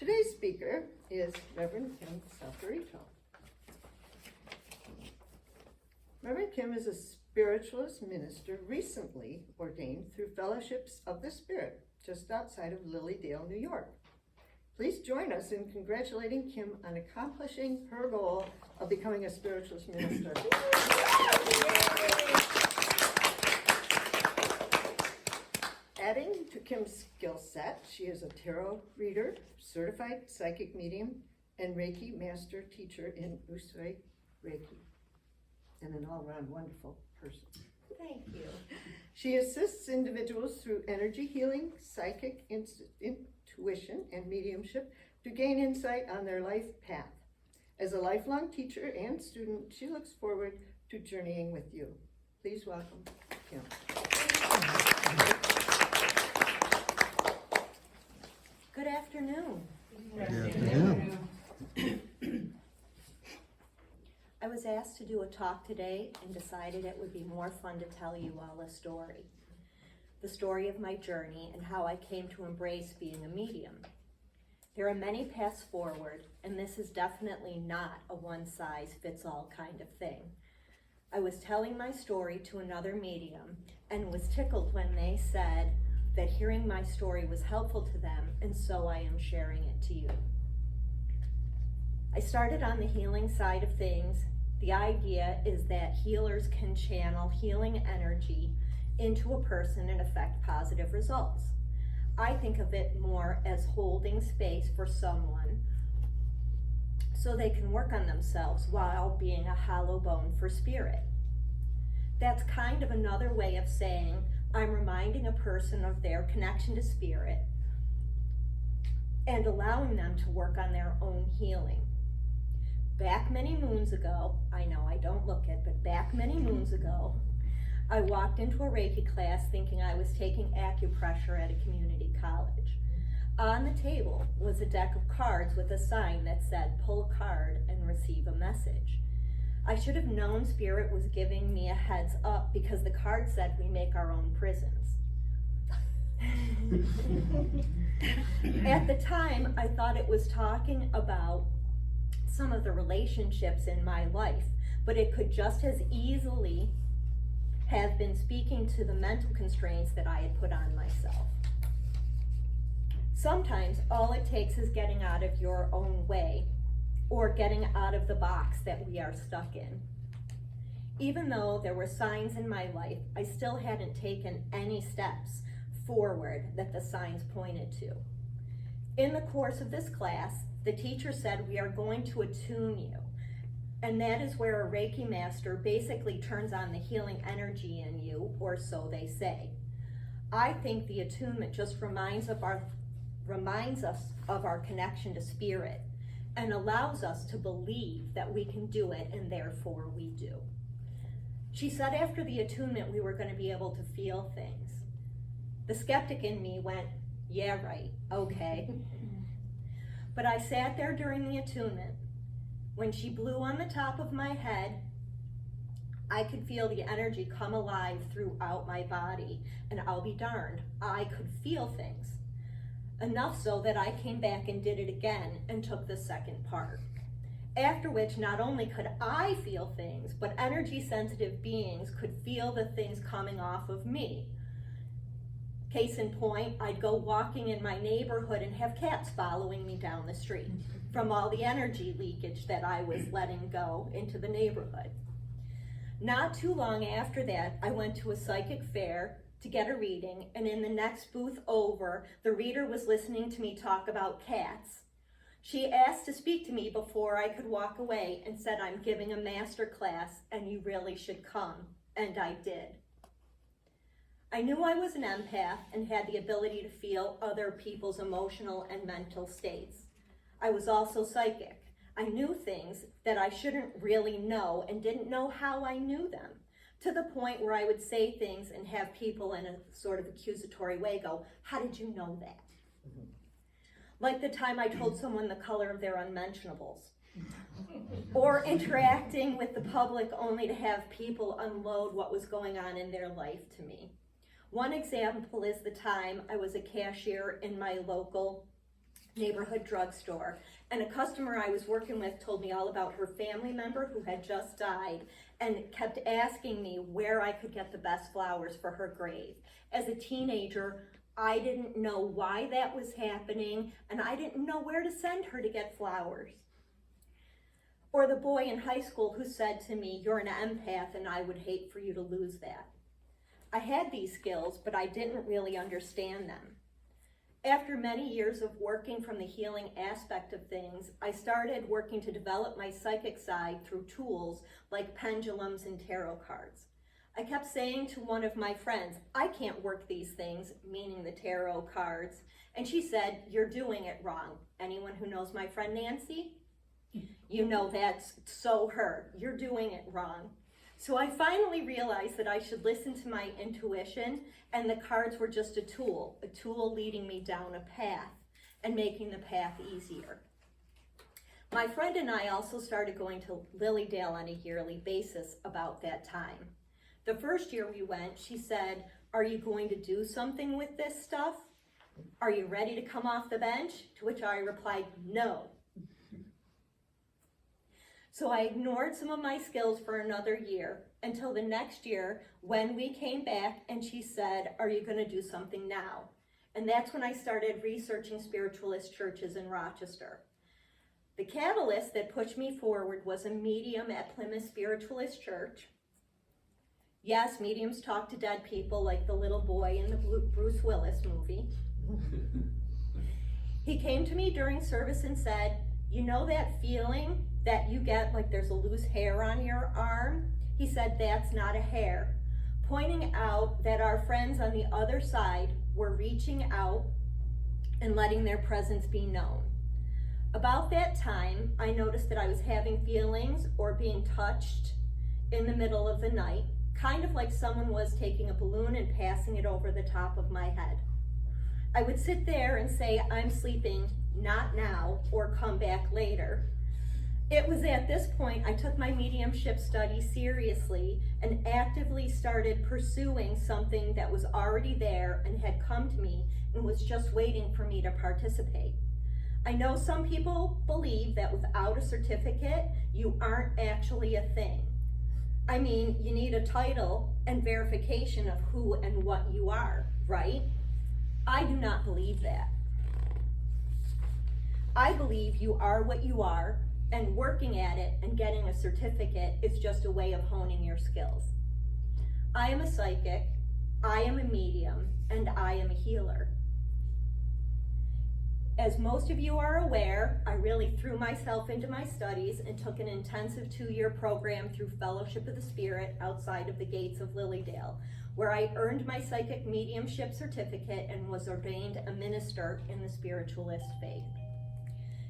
Today's speaker is Reverend Kim Saporito. Reverend Kim is a spiritualist minister recently ordained through Fellowships of the Spirit, just outside of Lilydale, New York. Please join us in congratulating Kim on accomplishing her goal of becoming a spiritualist minister. Adding to Kim's skill set, she is a tarot reader, certified psychic medium, and Reiki master teacher in Usui Reiki, and an all-around wonderful person. Thank you. She assists individuals through energy healing, psychic intuition, and mediumship to gain insight on their life path. As a lifelong teacher and student, she looks forward to journeying with you. Please welcome Kim. Good afternoon. Good afternoon. I was asked to do a talk today and decided it would be more fun to tell you all a story. The story of my journey and how I came to embrace being a medium. There are many paths forward, and this is definitely not a one-size-fits-all kind of thing. I was telling my story to another medium and was tickled when they said that hearing my story was helpful to them, and so I am sharing it to you. I started on the healing side of things. The idea is that healers can channel healing energy into a person and affect positive results. I think of it more as holding space for someone so they can work on themselves while being a hollow bone for spirit. That's kind of another way of saying I'm reminding a person of their connection to spirit and allowing them to work on their own healing. Back many moons ago, I know I don't look it, but back many moons ago, I walked into a Reiki class thinking I was taking acupressure at a community college. On the table was a deck of cards with a sign that said, pull a card and receive a message. I should have known Spirit was giving me a heads up because the card said we make our own prisons. At the time, I thought it was talking about some of the relationships in my life, but it could just as easily have been speaking to the mental constraints that I had put on myself. Sometimes all it takes is getting out of your own way or getting out of the box that we are stuck in. Even though there were signs in my life, I still hadn't taken any steps forward that the signs pointed to. In the course of this class, the teacher said we are going to attune you, and that is where a Reiki master basically turns on the healing energy in you, or so they say. I think the attunement just reminds us of our connection to spirit and allows us to believe that we can do it, and therefore we do. She said after the attunement we were going to be able to feel things. The skeptic in me went, yeah, right, okay. But I sat there during the attunement. When she blew on the top of my head, I could feel the energy come alive throughout my body, and I'll be darned, I could feel things. Enough so that I came back and did it again and took the second part. After which, not only could I feel things, but energy sensitive beings could feel the things coming off of me. Case in point, I'd go walking in my neighborhood and have cats following me down the street from all the energy leakage that I was letting go into the neighborhood. Not too long after that, I went to a psychic fair to get a reading, and in the next booth over, the reader was listening to me talk about cats. She asked to speak to me before I could walk away and said, I'm giving a master class and you really should come, and I did. I knew I was an empath and had the ability to feel other people's emotional and mental states. I was also psychic. I knew things that I shouldn't really know and didn't know how I knew them, to the point where I would say things and have people in a sort of accusatory way go, how did you know that? Like the time I told someone the color of their unmentionables. Or interacting with the public only to have people unload what was going on in their life to me. One example is the time I was a cashier in my local neighborhood drugstore, and a customer I was working with told me all about her family member who had just died and kept asking me where I could get the best flowers for her grave. As a teenager, I didn't know why that was happening, and I didn't know where to send her to get flowers. Or the boy in high school who said to me, "You're an empath and I would hate for you to lose that." I had these skills, but I didn't really understand them. After many years of working from the healing aspect of things, I started working to develop my psychic side through tools like pendulums and tarot cards. I kept saying to one of my friends, "I can't work these things," meaning the tarot cards, and she said, "You're doing it wrong." Anyone who knows my friend Nancy? You know that's so her. You're doing it wrong. So I finally realized that I should listen to my intuition, and the cards were just a tool leading me down a path and making the path easier. My friend and I also started going to Lilydale on a yearly basis about that time. The first year we went, she said, "Are you going to do something with this stuff? Are you ready to come off the bench?" To which I replied, "No." So I ignored some of my skills for another year until the next year when we came back and she said, "Are you going to do something now?" And that's when I started researching spiritualist churches in Rochester. The catalyst that pushed me forward was a medium at Plymouth Spiritualist Church. Yes, mediums talk to dead people like the little boy in the Bruce Willis movie. He came to me during service and said, "You know that feeling that you get like there's a loose hair on your arm?" He said, "That's not a hair," pointing out that our friends on the other side were reaching out and letting their presence be known. About that time, I noticed that I was having feelings or being touched in the middle of the night, kind of like someone was taking a balloon and passing it over the top of my head. I would sit there and say, "I'm sleeping, not now," or "come back later." It was at this point I took my mediumship study seriously and actively started pursuing something that was already there and had come to me and was just waiting for me to participate. I know some people believe that without a certificate, you aren't actually a thing. I mean, you need a title and verification of who and what you are, right? I do not believe that. I believe you are what you are, and working at it and getting a certificate is just a way of honing your skills. I am a psychic, I am a medium, and I am a healer. As most of you are aware, I really threw myself into my studies and took an intensive 2-year program through Fellowship of the Spirit outside of the gates of Lilydale, where I earned my psychic mediumship certificate and was ordained a minister in the spiritualist faith.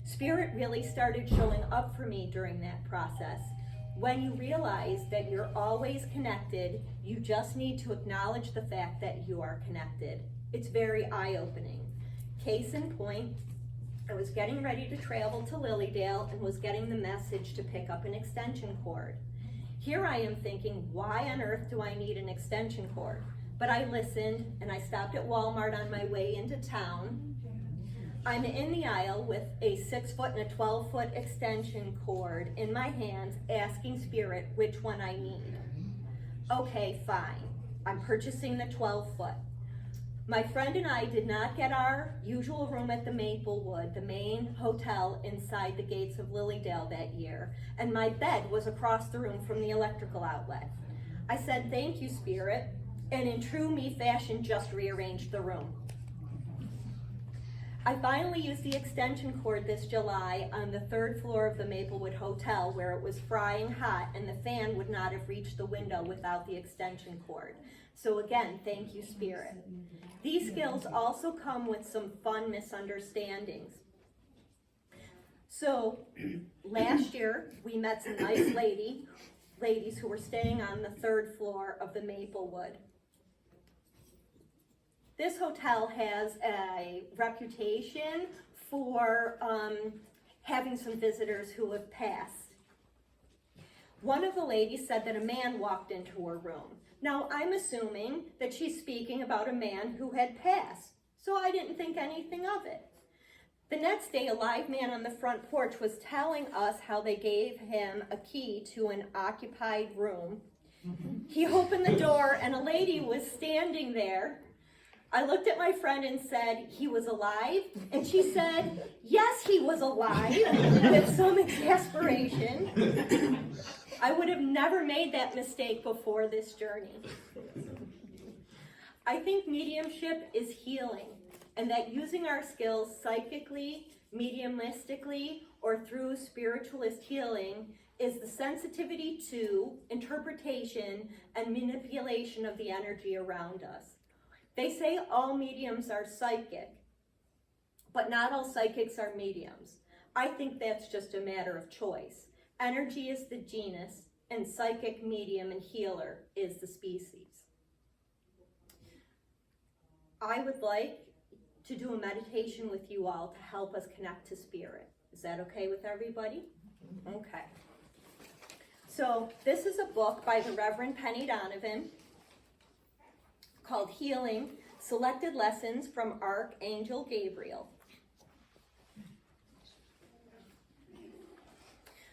Spirit really started showing up for me during that process. When you realize that you're always connected, you just need to acknowledge the fact that you are connected. It's very eye-opening. Case in point, I was getting ready to travel to Lilydale and was getting the message to pick up an extension cord. Here I am thinking, why on earth do I need an extension cord? But I listened and I stopped at Walmart on my way into town. I'm in the aisle with a 6-foot and a 12-foot extension cord in my hands, asking Spirit which one I need. Okay, fine. I'm purchasing the 12-foot. My friend and I did not get our usual room at the Maplewood, the main hotel inside the gates of Lilydale that year, and my bed was across the room from the electrical outlet. I said, "Thank you, Spirit," and in true me fashion, just rearranged the room. I finally used the extension cord this July on the 3rd floor of the Maplewood Hotel, where it was frying hot and the fan would not have reached the window without the extension cord. So again, thank you, Spirit. These skills also come with some fun misunderstandings. So last year, we met some nice ladies who were staying on the 3rd floor of the Maplewood. This hotel has a reputation for having some visitors who have passed. One of the ladies said that a man walked into her room. Now, I'm assuming that she's speaking about a man who had passed, so I didn't think anything of it. The next day, a live man on the front porch was telling us how they gave him a key to an occupied room. He opened the door and a lady was standing there. I looked at my friend and said, "He was alive?" And she said, "Yes, he was alive," with some exasperation. I would have never made that mistake before this journey. I think mediumship is healing, and that using our skills psychically, mediumistically, or through spiritualist healing is the sensitivity to, interpretation, and manipulation of the energy around us. They say all mediums are psychic, but not all psychics are mediums. I think that's just a matter of choice. Energy is the genus, and psychic, medium, and healer is the species. I would like to do a meditation with you all to help us connect to spirit. Is that okay with everybody? Okay. So this is a book by the Reverend Penny Donovan called Healing, Selected Lessons from Archangel Gabriel.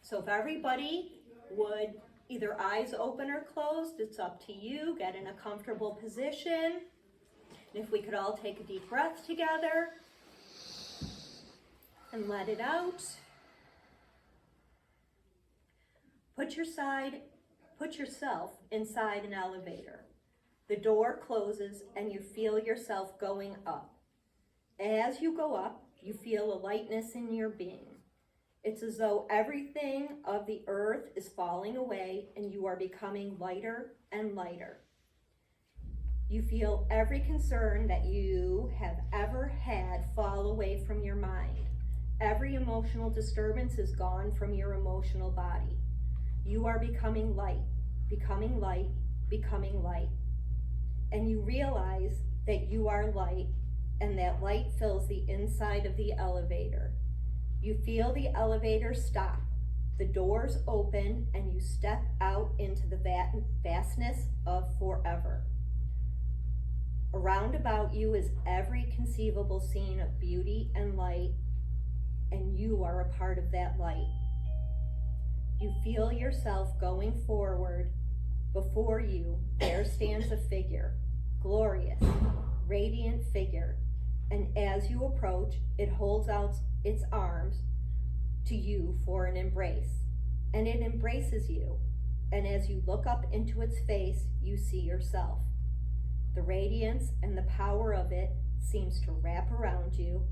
So if everybody would either eyes open or closed, it's up to you. Get in a comfortable position. And if we could all take a deep breath together and let it out. Put yourself inside an elevator. The door closes and you feel yourself going up. As you go up, you feel a lightness in your being. It's as though everything of the earth is falling away and you are becoming lighter and lighter. You feel every concern that you have ever had fall away from your mind. Every emotional disturbance is gone from your emotional body. You are becoming light, becoming light, becoming light. And you realize that you are light and that light fills the inside of the elevator. You feel the elevator stop, the doors open, and you step out into the vastness of forever. Around about you is every conceivable scene of beauty and light, and you are a part of that light. You feel yourself going forward. Before you, there stands a figure, glorious, radiant figure, and as you approach, it holds out its arms to you for an embrace, and it embraces you, and as you look up into its face, you see yourself. The radiance and the power of it seems to wrap around you,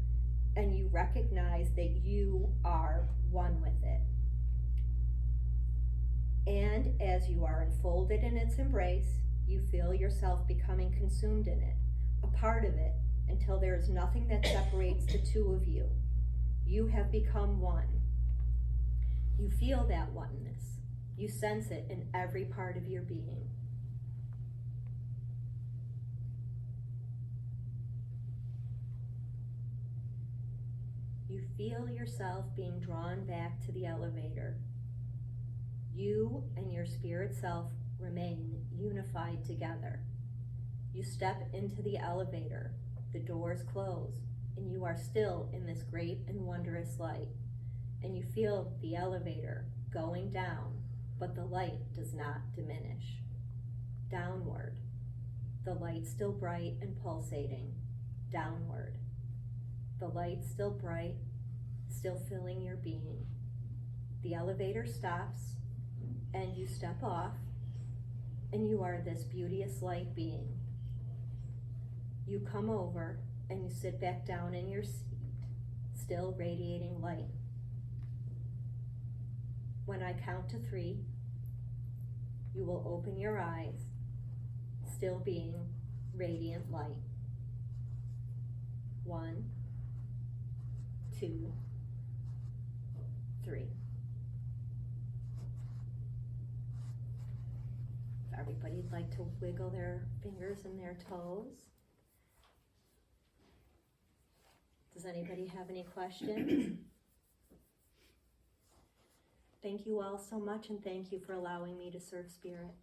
and you recognize that you are one with it. And as you are enfolded in its embrace, you feel yourself becoming consumed in it, a part of it, until there is nothing that separates the two of you. You have become one. You feel that oneness. You sense it in every part of your being. You feel yourself being drawn back to the elevator. You and your spirit self remain unified together. You step into the elevator, the doors close, and you are still in this great and wondrous light. And you feel the elevator going down, but the light does not diminish. Downward, the light still bright and pulsating. Downward, the light still bright, still filling your being. The elevator stops, and you step off, and you are this beauteous light being. You come over, and you sit back down in your seat, still radiating light. When I count to 3, you will open your eyes, still being radiant light. 1, 2, 3. If everybody'd like to wiggle their fingers and their toes. Does anybody have any questions? Thank you all so much, and thank you for allowing me to serve spirit.